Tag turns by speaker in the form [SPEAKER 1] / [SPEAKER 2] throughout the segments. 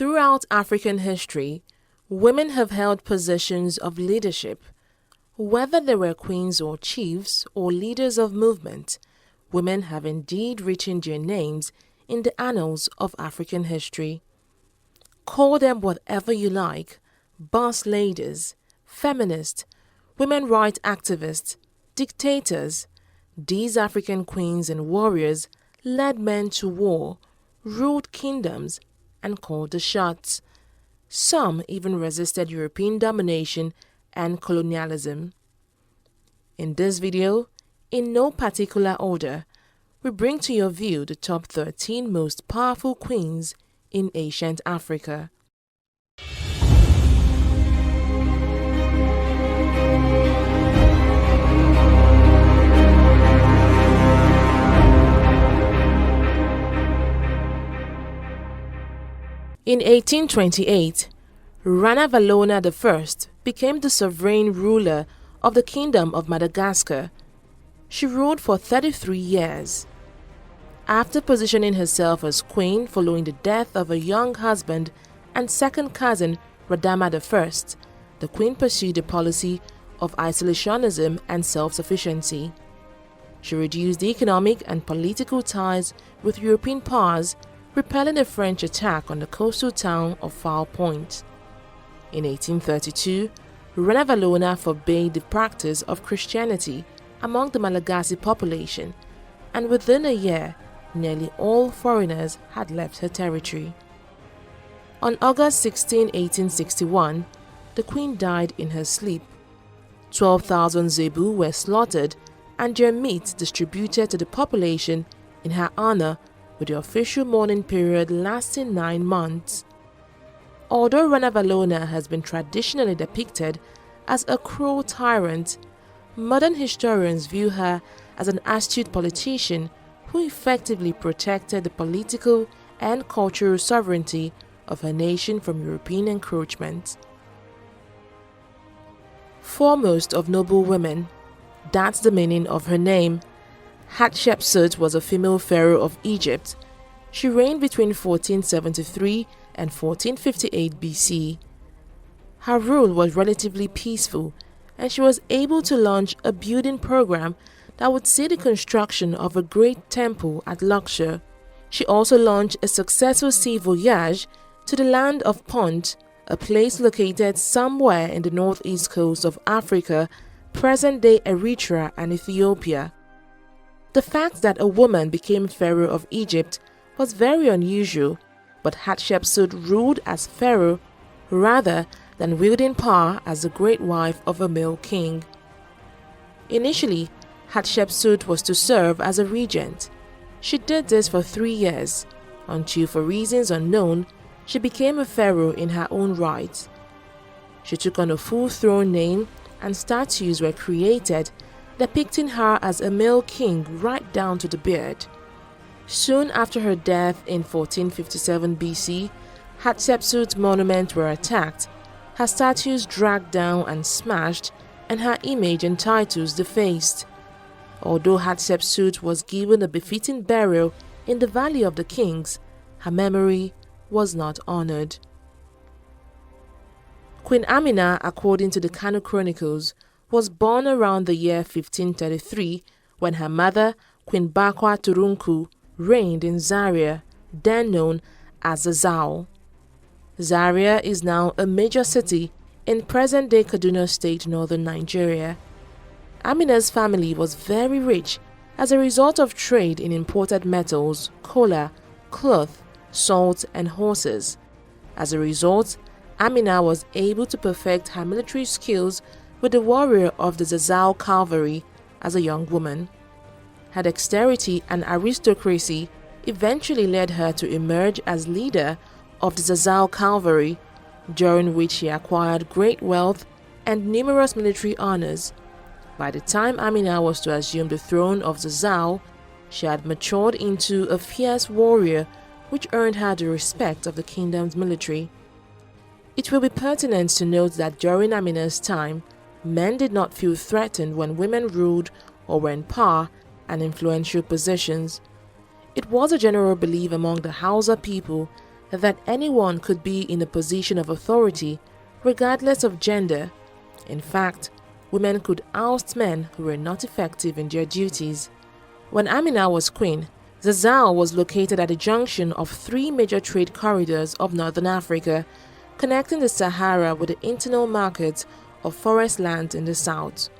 [SPEAKER 1] Throughout African history, women have held positions of leadership. Whether they were queens or chiefs or leaders of movement, women have indeed written their names in the annals of African history. Call them whatever you like: boss ladies, feminists, women rights activists, dictators. These African queens and warriors led men to war, ruled kingdoms, and called the shots. Some even resisted European domination and colonialism. In this video, in no particular order, we bring to your view the top 13 most powerful queens in ancient Africa. In 1828, RANAVALONA I became the sovereign ruler of the Kingdom of Madagascar. She ruled for 33 years. After positioning herself as queen following the death of her young husband and second cousin Radama I, the queen pursued a policy of isolationism and self-sufficiency. She reduced economic and political ties with European powers, repelling a French attack on the coastal town of Foul Point. In 1832, RANAVALONA forbade the practice of Christianity among the Malagasy population, and within a year, nearly all foreigners had left her territory. On August 16, 1861, the queen died in her sleep. 12,000 zebu were slaughtered and their meat distributed to the population in her honor, with the official mourning period lasting 9 months. Although RANAVALONA has been traditionally depicted as a cruel tyrant, modern historians view her as an astute politician who effectively protected the political and cultural sovereignty of her nation from European encroachment. Foremost of noble women, that's the meaning of her name. HATSHEPSUT was a female pharaoh of Egypt. She reigned between 1473 and 1458 BC. Her rule was relatively peaceful, and she was able to launch a building program that would see the construction of a great temple at Luxor. She also launched a successful sea voyage to the land of Punt, a place located somewhere in the northeast coast of Africa, present-day Eritrea and Ethiopia. The fact that a woman became pharaoh of Egypt was very unusual, but HATSHEPSUT ruled as pharaoh rather than wielding power as the great wife of a male king. Initially, HATSHEPSUT was to serve as a regent. She did this for 3 years, until for reasons unknown, she became a pharaoh in her own right. She took on a full throne name and statues were created depicting her as a male king right down to the beard. Soon after her death in 1457 BC, HATSHEPSUT's monuments were attacked, her statues dragged down and smashed, and her image and titles defaced. Although HATSHEPSUT was given a befitting burial in the Valley of the Kings, her memory was not honored. Queen AMINA, according to the Kano Chronicles, was born around the year 1533 when her mother, Queen Bakwa Turunku, reigned in Zaria, then known as the Zao. Zaria is now a major city in present-day Kaduna State, northern Nigeria. Amina's family was very rich as a result of trade in imported metals, kola, cloth, salt, and horses. As a result, Amina was able to perfect her military skills with the warrior of the Zazao cavalry as a young woman. Her dexterity and aristocracy eventually led her to emerge as leader of the Zazao cavalry, during which she acquired great wealth and numerous military honors. By the time Amina was to assume the throne of Zazao, she had matured into a fierce warrior, which earned her the respect of the kingdom's military. It will be pertinent to note that during Amina's time, men did not feel threatened when women ruled or were in power and influential positions. It was a general belief among the Hausa people that anyone could be in a position of authority regardless of gender. In fact, women could oust men who were not effective in their duties. When Amina was queen, Zazzau was located at the junction of three major trade corridors of northern Africa, connecting the Sahara with the internal markets of forest lands in the south.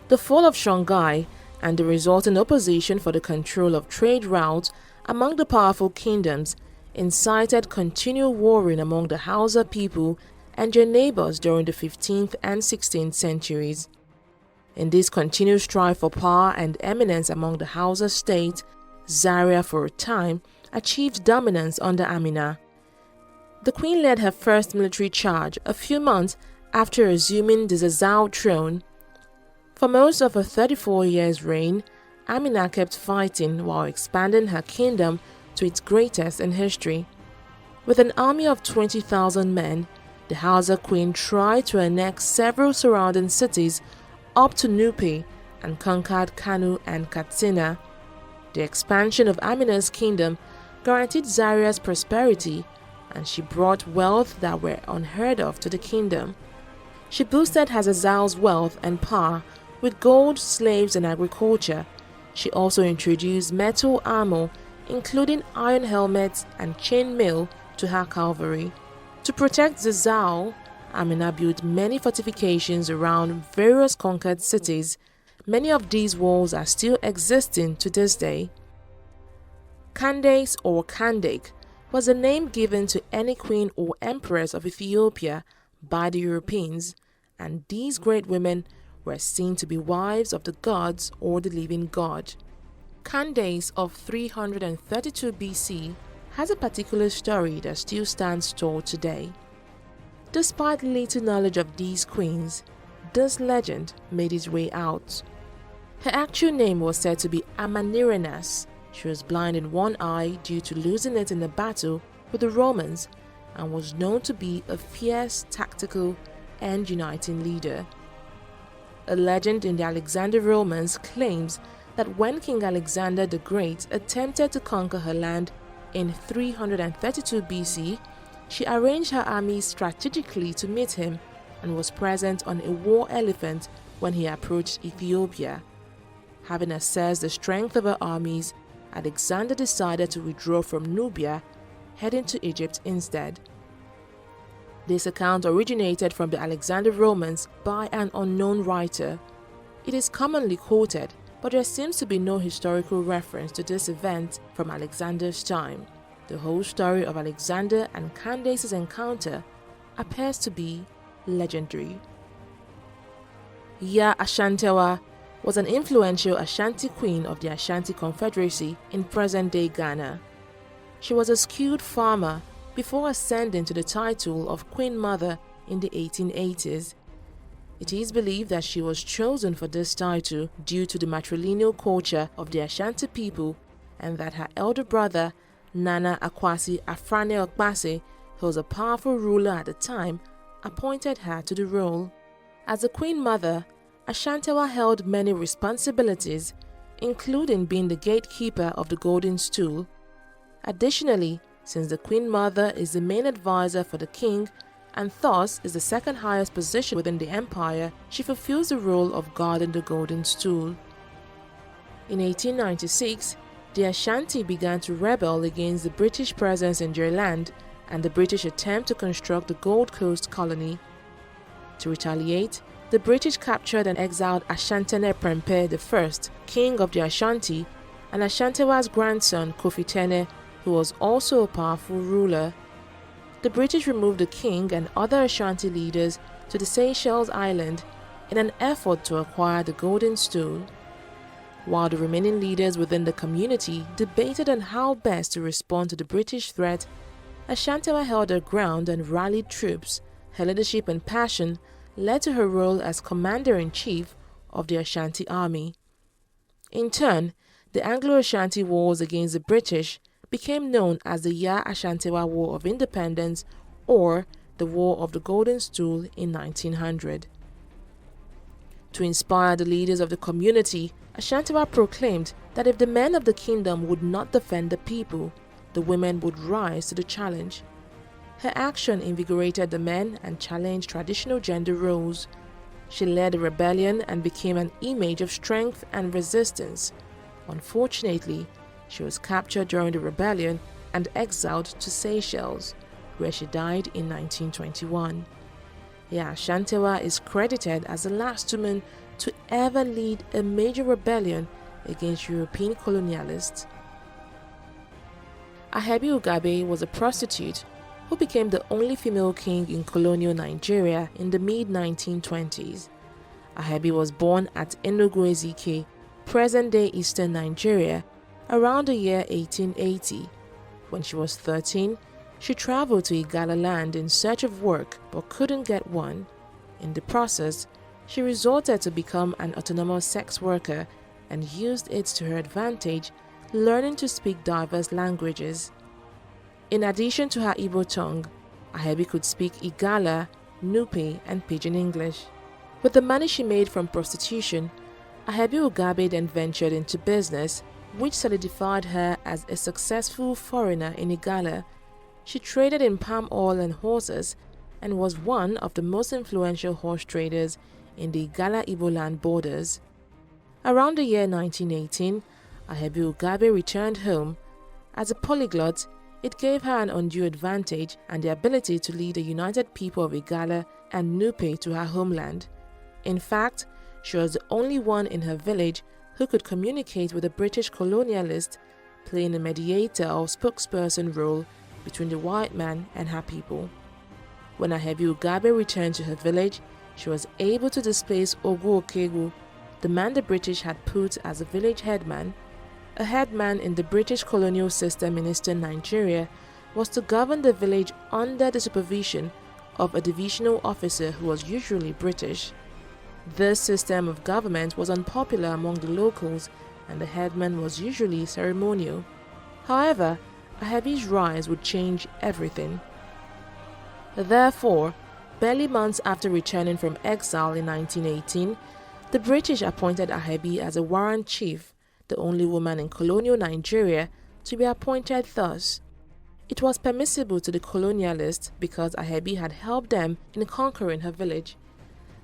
[SPEAKER 1] The fall of Songhai and the resulting opposition for the control of trade routes among the powerful kingdoms incited continual warring among the Hausa people and their neighbors during the 15th and 16th centuries. In this continued strife for power and eminence among the Hausa state, Zaria for a time achieved dominance under Amina. The queen led her first military charge a few months after assuming the Zazzau throne. For most of her 34 years' reign, Amina kept fighting while expanding her kingdom to its greatest in history. With an army of 20,000 men, the Hausa queen tried to annex several surrounding cities up to Nupe and conquered Kanu and Katsina. The expansion of Amina's kingdom guaranteed Zaria's prosperity, and she brought wealth that were unheard of to the kingdom. She boosted Zazzau's wealth and power with gold, slaves, and agriculture. She also introduced metal armor, including iron helmets and chainmail, to her cavalry. To protect Zazzau, Amina built many fortifications around various conquered cities. Many of these walls are still existing to this day. Candace or Candake was a name given to any queen or empress of Ethiopia by the Europeans, and these great women were seen to be wives of the gods or the living god. Candace of 332 BC has a particular story that still stands tall today. Despite little knowledge of these queens, this legend made its way out. Her actual name was said to be AMANIRENAS. She was blind in one eye due to losing it in a battle with the Romans and was known to be a fierce, tactical, and uniting leader. A legend in the Alexander Romans claims that when King Alexander the Great attempted to conquer her land in 332 BC, she arranged her army strategically to meet him and was present on a war elephant when he approached Ethiopia. Having assessed the strength of her armies, Alexander decided to withdraw from Nubia, heading to Egypt instead. This account originated from the Alexander Romans by an unknown writer. It is commonly quoted, but there seems to be no historical reference to this event from Alexander's time. The whole story of Alexander and Candace's encounter appears to be legendary. Ya Ashantewa was an influential Ashanti queen of the Ashanti Confederacy in present-day Ghana. She was a skilled farmer before ascending to the title of Queen Mother in the 1880s. It is believed that she was chosen for this title due to the matrilineal culture of the Ashanti people, and that her elder brother, Nana Akwasi Afrane Okpase, who was a powerful ruler at the time, appointed her to the role. As a Queen Mother, Ashantewa held many responsibilities, including being the gatekeeper of the Golden Stool. Additionally, since the Queen Mother is the main advisor for the king and thus is the second highest position within the empire, she fulfills the role of guarding the Golden Stool. In 1896, the Ashanti began to rebel against the British presence in their land and the British attempt to construct the Gold Coast colony. To retaliate, the British captured and exiled Ashantene Prempeh I, king of the Ashanti, and Ashantewa's grandson Kofi Tene, who was also a powerful ruler. The British removed the king and other Ashanti leaders to the Seychelles Island in an effort to acquire the Golden Stool. While the remaining leaders within the community debated on how best to respond to the British threat, Ashantewa held her ground and rallied troops. Her leadership and passion led to her role as Commander-in-Chief of the Ashanti Army. In turn, the Anglo-Ashanti Wars against the British became known as the Ya Ashantewa War of Independence, or the War of the Golden Stool in 1900. To inspire the leaders of the community, Ashantewa proclaimed that if the men of the kingdom would not defend the people, the women would rise to the challenge. Her action invigorated the men and challenged traditional gender roles. She led a rebellion and became an image of strength and resistance. Unfortunately, she was captured during the rebellion and exiled to Seychelles, where she died in 1921. Ashantewa is credited as the last woman to ever lead a major rebellion against European colonialists. AHEBI UGBABE was a prostitute who became the only female king in colonial Nigeria in the mid-1920s. AHEBI was born at Enugu-Ezike, present-day eastern Nigeria, around the year 1880. When she was 13, she traveled to Igala land in search of work but couldn't get one. In the process, she resorted to become an autonomous sex worker and used it to her advantage, learning to speak diverse languages. In addition to her Igbo tongue, AHEBI could speak Igala, Nupe, and Pidgin English. With the money she made from prostitution, AHEBI UGBABE then ventured into business, which solidified her as a successful foreigner in Igala. She traded in palm oil and horses and was one of the most influential horse traders in the Igala-Igbo land borders. Around the year 1918, AHEBI UGBABE returned home. As a polyglot, it gave her an undue advantage and the ability to lead the united people of Igala and Nupe to her homeland. In fact, she was the only one in her village who could communicate with the British colonialists, playing a mediator or spokesperson role between the white man and her people. When AHEBI UGBABE returned to her village, she was able to displace Ogu Okegu, the man the British had put as a village headman. A headman in the British colonial system in eastern Nigeria was to govern the village under the supervision of a divisional officer who was usually British. This system of government was unpopular among the locals and the headman was usually ceremonial. However, AHEBI's rise would change everything. Therefore, barely months after returning from exile in 1918, the British appointed AHEBI as a warrant chief, the only woman in colonial Nigeria to be appointed thus. It was permissible to the colonialists because AHEBI had helped them in conquering her village.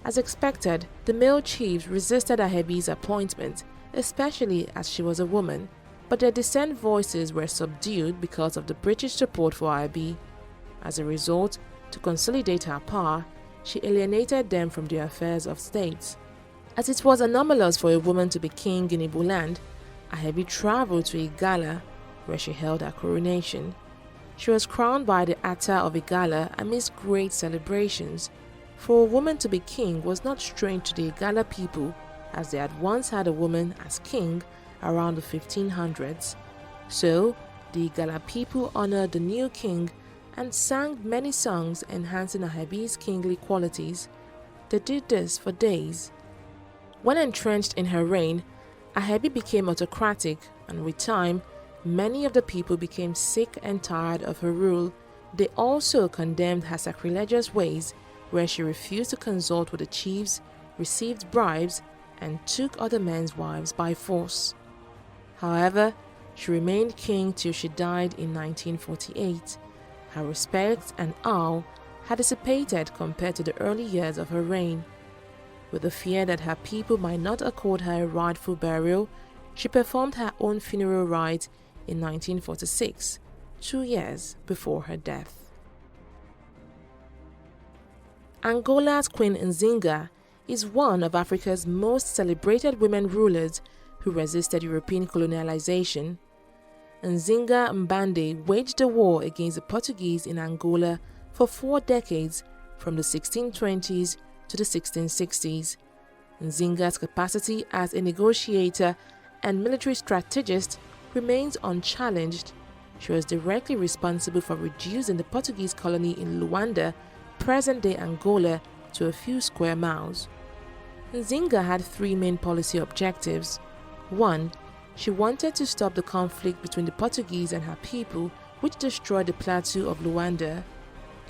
[SPEAKER 1] As expected, the male chiefs resisted AHEBI's appointment, especially as she was a woman, but their dissent voices were subdued because of the British support for AHEBI. As a result, to consolidate her power, she alienated them from the affairs of state. As it was anomalous for a woman to be king in Igbo land, AHEBI traveled to Igala, where she held her coronation. She was crowned by the Atta of Igala amidst great celebrations. For a woman to be king was not strange to the Igala people, as they had once had a woman as king around the 1500s. So, the Igala people honored the new king and sang many songs enhancing AHEBI's kingly qualities. They did this for days. When entrenched in her reign, AHEBI became autocratic, and with time, many of the people became sick and tired of her rule. They also condemned her sacrilegious ways, where she refused to consult with the chiefs, received bribes, and took other men's wives by force. However, she remained king till she died in 1948. Her respect and awe had dissipated compared to the early years of her reign. With the fear that her people might not accord her a rightful burial, she performed her own funeral rites in 1946, 2 years before her death. Angola's Queen NZINGA is one of Africa's most celebrated women rulers who resisted European colonialization. NZINGA MBANDE waged a war against the Portuguese in Angola for 4 decades, from the 1620s to the 1660s. NZINGA's capacity as a negotiator and military strategist remains unchallenged. She was directly responsible for reducing the Portuguese colony in Luanda, present-day Angola, to a few square miles. NZINGA had 3 main policy objectives. 1. She wanted to stop the conflict between the Portuguese and her people, which destroyed the plateau of Luanda.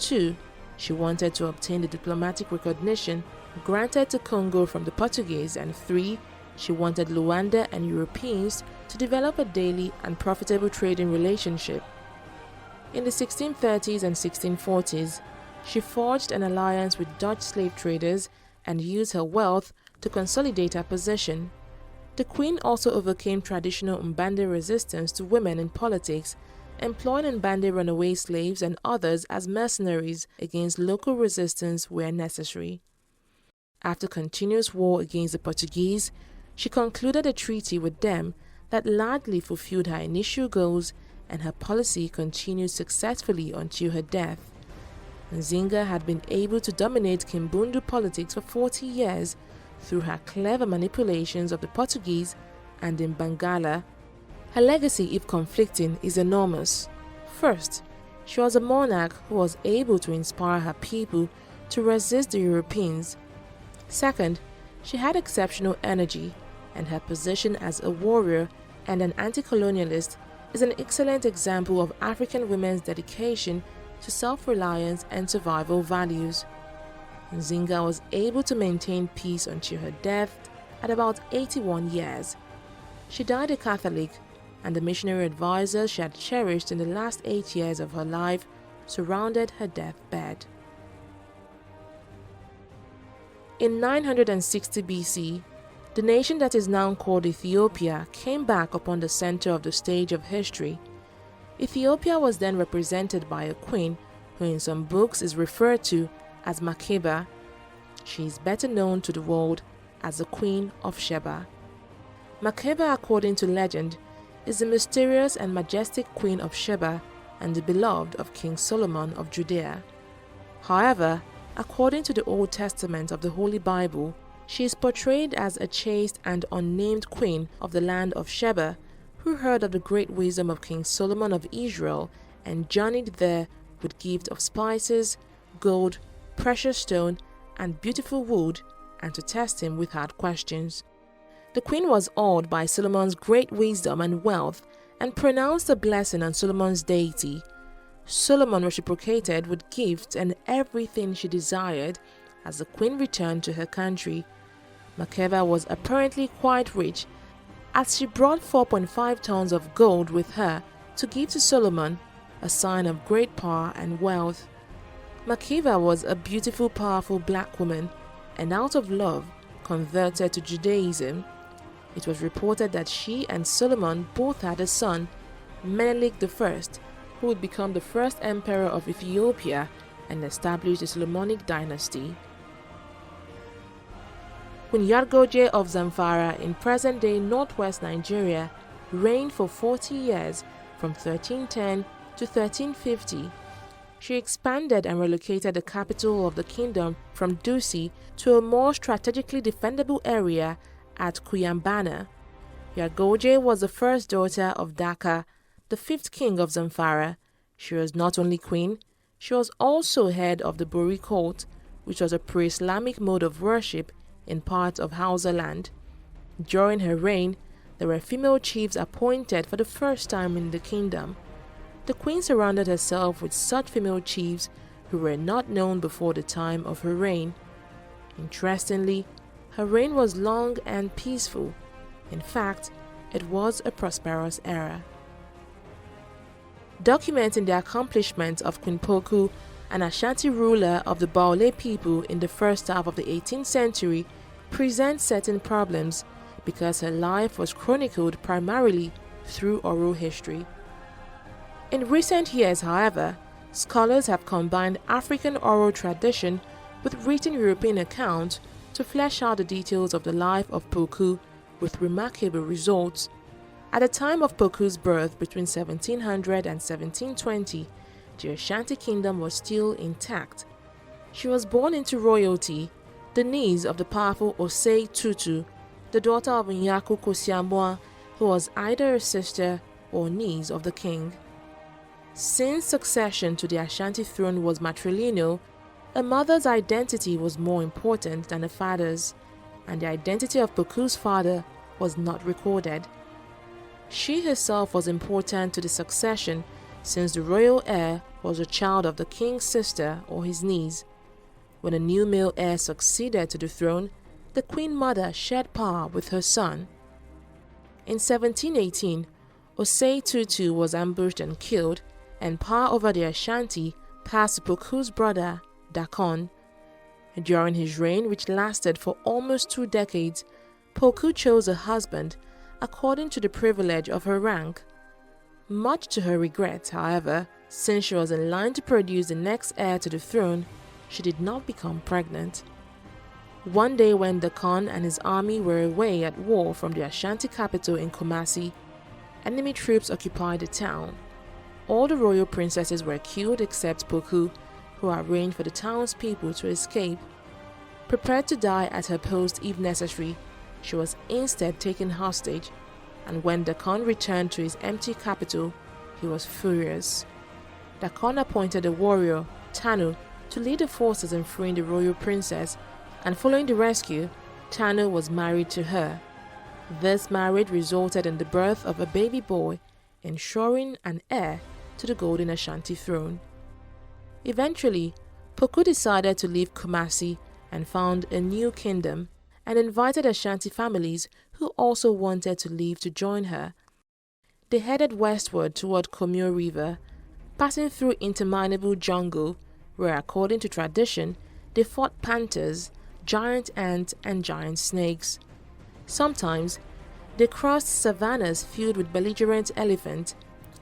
[SPEAKER 1] 2. She wanted to obtain the diplomatic recognition granted to Congo from the Portuguese. And 3. She wanted Luanda and Europeans to develop a daily and profitable trading relationship. In the 1630s and 1640s, she forged an alliance with Dutch slave traders and used her wealth to consolidate her position. The Queen also overcame traditional MBANDE resistance to women in politics, employing MBANDE runaway slaves and others as mercenaries against local resistance where necessary. After continuous war against the Portuguese, she concluded a treaty with them that largely fulfilled her initial goals, and her policy continued successfully until her death. NZINGA had been able to dominate Kimbundu politics for 40 years through her clever manipulations of the Portuguese and in Bangala. Her legacy, if conflicting, is enormous. First, she was a monarch who was able to inspire her people to resist the Europeans. Second, she had exceptional energy, and her position as a warrior and an anti-colonialist is an excellent example of African women's dedication to self-reliance and survival values. NZINGA was able to maintain peace until her death at about 81 years. She died a Catholic, and the missionary advisors she had cherished in the last 8 years of her life surrounded her deathbed. In 960 BC, the nation that is now called Ethiopia came back upon the center of the stage of history. Ethiopia was then represented by a queen who in some books is referred to as MAKEDA. She is better known to the world as the Queen of Sheba. MAKEDA, according to legend, is the mysterious and majestic Queen of Sheba and the beloved of King Solomon of Judea. However, according to the Old Testament of the Holy Bible, she is portrayed as a chaste and unnamed queen of the land of Sheba, who heard of the great wisdom of King Solomon of Israel and journeyed there with gifts of spices, gold, precious stone, and beautiful wood, and to test him with hard questions. The queen was awed by Solomon's great wisdom and wealth and pronounced a blessing on Solomon's deity. Solomon reciprocated with gifts and everything she desired as the queen returned to her country. MAKEDA was apparently quite rich, as she brought 4.5 tons of gold with her to give to Solomon, a sign of great power and wealth. MAKEDA was a beautiful, powerful black woman, and out of love converted to Judaism. It was reported that she and Solomon both had a son, Menelik I, who would become the first emperor of Ethiopia and establish the Solomonic dynasty. Queen Yargoje of Zamfara in present-day northwest Nigeria reigned for 40 years from 1310 to 1350. She expanded and relocated the capital of the kingdom from Dusi to a more strategically defendable area at Kuyambana. Yargoje was the first daughter of Daka, the fifth king of Zamfara. She was not only queen, she was also head of the Bori cult, which was a pre-Islamic mode of worship in parts of Hausa land. During her reign, there were female chiefs appointed for the first time in the kingdom. The queen surrounded herself with such female chiefs who were not known before the time of her reign. Interestingly, her reign was long and peaceful. In fact, it was a prosperous era. Documenting the accomplishments of Queen Poku, an Ashanti ruler of the Baole people in the first half of the 18th century, presents certain problems because her life was chronicled primarily through oral history. In recent years, however, scholars have combined African oral tradition with written European accounts to flesh out the details of the life of Poku with remarkable results. At the time of Poku's birth between 1700 and 1720, the Ashanti kingdom was still intact. She was born into royalty, the niece of the powerful Osei Tutu, the daughter of Nyaku Kosiamwa, who was either a sister or niece of the king. Since succession to the Ashanti throne was matrilineal, a mother's identity was more important than a father's, and the identity of Poku's father was not recorded. She herself was important to the succession since the royal heir was a child of the king's sister or his niece. When a new male heir succeeded to the throne, the queen mother shared power with her son. In 1718, Osei Tutu was ambushed and killed, and power over the Ashanti passed to Poku's brother, Dakon. During his reign, which lasted for almost 2 decades, Poku chose a husband according to the privilege of her rank. Much to her regret, however, since she was in line to produce the next heir to the throne, she did not become pregnant. One day when Dakon and his army were away at war from the Ashanti capital in Kumasi, enemy troops occupied the town. All the royal princesses were killed except Poku, who arranged for the townspeople to escape. Prepared to die at her post if necessary, she was instead taken hostage, and when Dakon returned to his empty capital, he was furious. Dakon appointed a warrior, Tanu, to lead the forces in freeing the royal princess, and following the rescue, Tanu was married to her. This marriage resulted in the birth of a baby boy, ensuring an heir to the Golden Ashanti throne. Eventually, Poku decided to leave Kumasi and found a new kingdom, and invited Ashanti families who also wanted to leave to join her. They headed westward toward Komyo River, passing through interminable jungle, where according to tradition, they fought panthers, giant ants and giant snakes. Sometimes, they crossed savannas filled with belligerent elephants,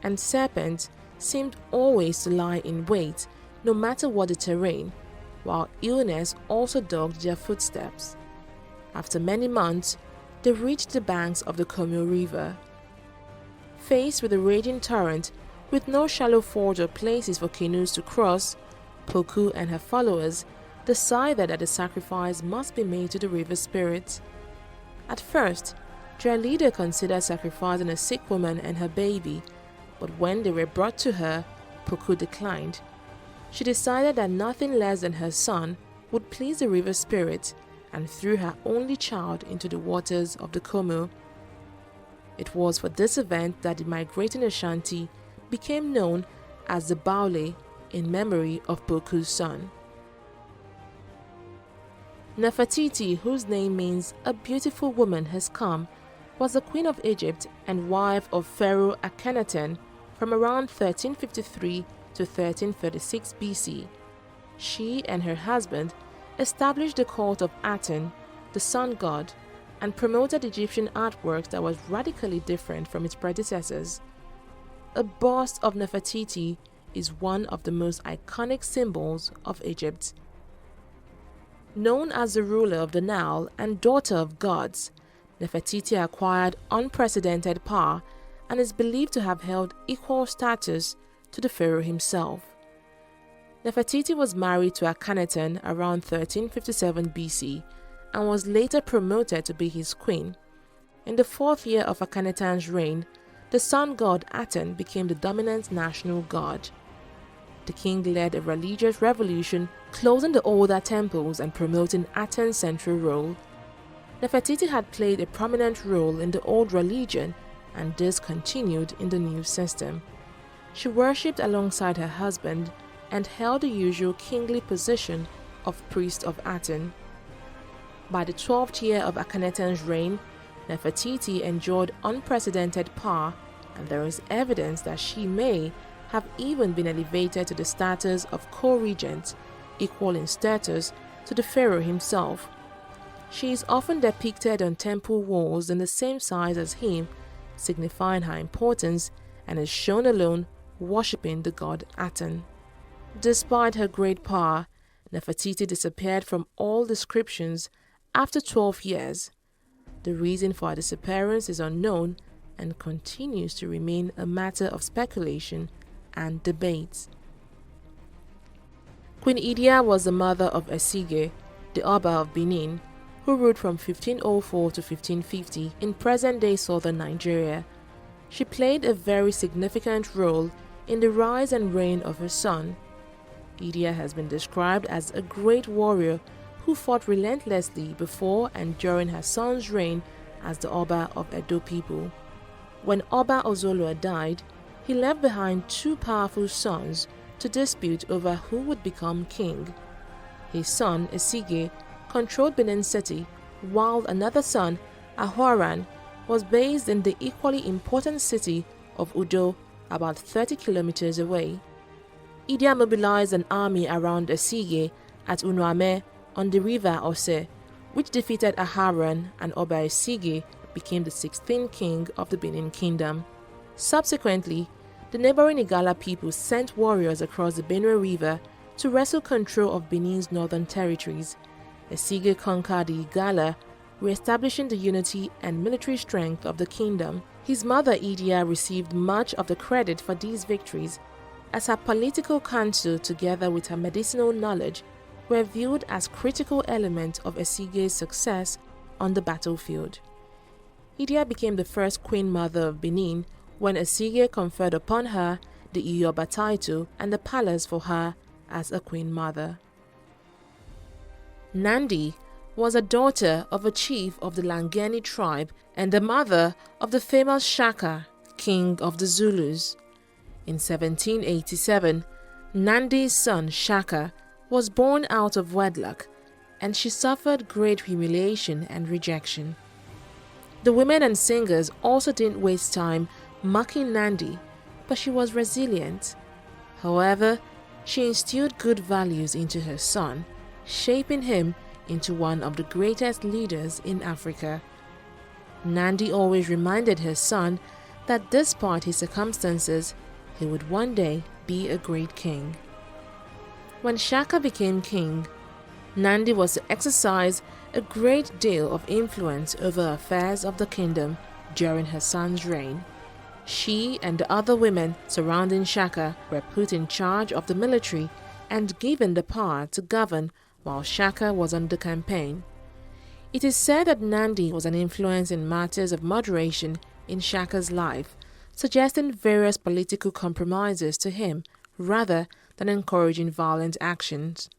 [SPEAKER 1] and serpents seemed always to lie in wait, no matter what the terrain, while illness also dogged their footsteps. After many months, they reached the banks of the Komyo River. Faced with a raging torrent, with no shallow fords or places for canoes to cross, Poku and her followers decided that a sacrifice must be made to the river spirits. At first, their leader considered sacrificing a sick woman and her baby, but when they were brought to her, Poku declined. She decided that nothing less than her son would please the river spirit, and threw her only child into the waters of the Komyo. It was for this event that the migrating Ashanti became known as the Baule, in memory of Poku's son. Nefertiti, whose name means "a beautiful woman has come," was the queen of Egypt and wife of Pharaoh Akhenaten from around 1353 to 1336 BC. She and her husband established the cult of Aten, the sun god, and promoted Egyptian artwork that was radically different from its predecessors. A bust of Nefertiti is one of the most iconic symbols of Egypt. Known as the ruler of the Nile and daughter of gods, Nefertiti acquired unprecedented power and is believed to have held equal status to the pharaoh himself. Nefertiti was married to Akhenaten around 1357 BC and was later promoted to be his queen. In the 4th year of Akhenaten's reign, the sun god Aten became the dominant national god. The king led a religious revolution, closing the older temples and promoting Aten's central role. Nefertiti had played a prominent role in the old religion, and this continued in the new system. She worshipped alongside her husband and held the usual kingly position of priest of Aten. By the 12th year of Akhenaten's reign, Nefertiti enjoyed unprecedented power, and there is evidence that she may have even been elevated to the status of co-regent, equal in status to the pharaoh himself. She is often depicted on temple walls in the same size as him, signifying her importance, and is shown alone worshipping the god Aten. Despite her great power, Nefertiti disappeared from all descriptions after 12 years. The reason for her disappearance is unknown and continues to remain a matter of speculation and debate. Queen Idia was the mother of Esige, the Oba of Benin, who ruled from 1504 to 1550 in present-day southern Nigeria. She played a very significant role in the rise and reign of her son. Idia has been described as a great warrior who fought relentlessly before and during her son's reign as the Oba of Edo people. When Oba Ozolua died, he left behind 2 powerful sons to dispute over who would become king. His son, Esige, controlled Benin City, while another son, Ahoran, was based in the equally important city of Udo about 30 kilometers away. Idia mobilized an army around Esige at Unuame on the river Ose, which defeated Aharon, and Oba Esige became the 16th king of the Benin Kingdom. Subsequently, the neighboring Igala people sent warriors across the Benue River to wrestle control of Benin's northern territories. Esige conquered the Igala, re-establishing the unity and military strength of the kingdom. His mother Idia received much of the credit for these victories, as her political counsel together with her medicinal knowledge were viewed as critical elements of Esige's success on the battlefield. Idia became the first queen mother of Benin when Esige conferred upon her the Iyoba title and the palace for her as a queen mother. Nandi was a daughter of a chief of the Langeni tribe and the mother of the famous Shaka, king of the Zulus. In 1787, Nandi's son Shaka was born out of wedlock, and she suffered great humiliation and rejection. The women and singers also didn't waste time mocking Nandi, but she was resilient. However, she instilled good values into her son, shaping him into one of the greatest leaders in Africa. Nandi always reminded her son that despite his circumstances, he would one day be a great king. When Shaka became king, Nandi was to exercise a great deal of influence over affairs of the kingdom during her son's reign. She and the other women surrounding Shaka were put in charge of the military and given the power to govern while Shaka was on the campaign. It is said that Nandi was an influence in matters of moderation in Shaka's life, suggesting various political compromises to him rather than encouraging violent actions.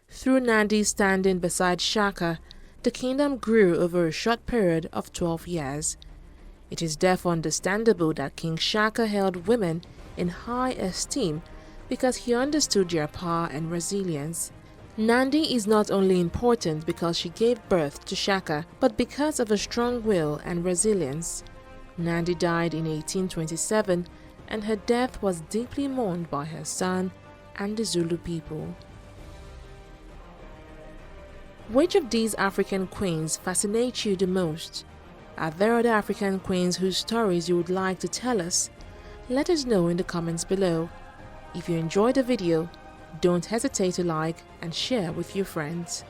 [SPEAKER 1] Through Nandi standing beside Shaka, the kingdom grew over a short period of 12 years. It is therefore understandable that King Shaka held women in high esteem because he understood their power and resilience. Nandi is not only important because she gave birth to Shaka, but because of her strong will and resilience. Nandi died in 1827, and her death was deeply mourned by her son and the Zulu people. Which of these African queens fascinates you the most? Are there other African queens whose stories you would like to tell us? Let us know in the comments below. If you enjoyed the video, don't hesitate to like and share with your friends.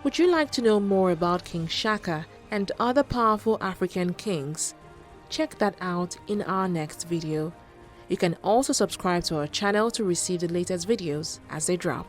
[SPEAKER 1] Would you like to know more about King Shaka and other powerful African kings? Check that out in our next video. You can also subscribe to our channel to receive the latest videos as they drop.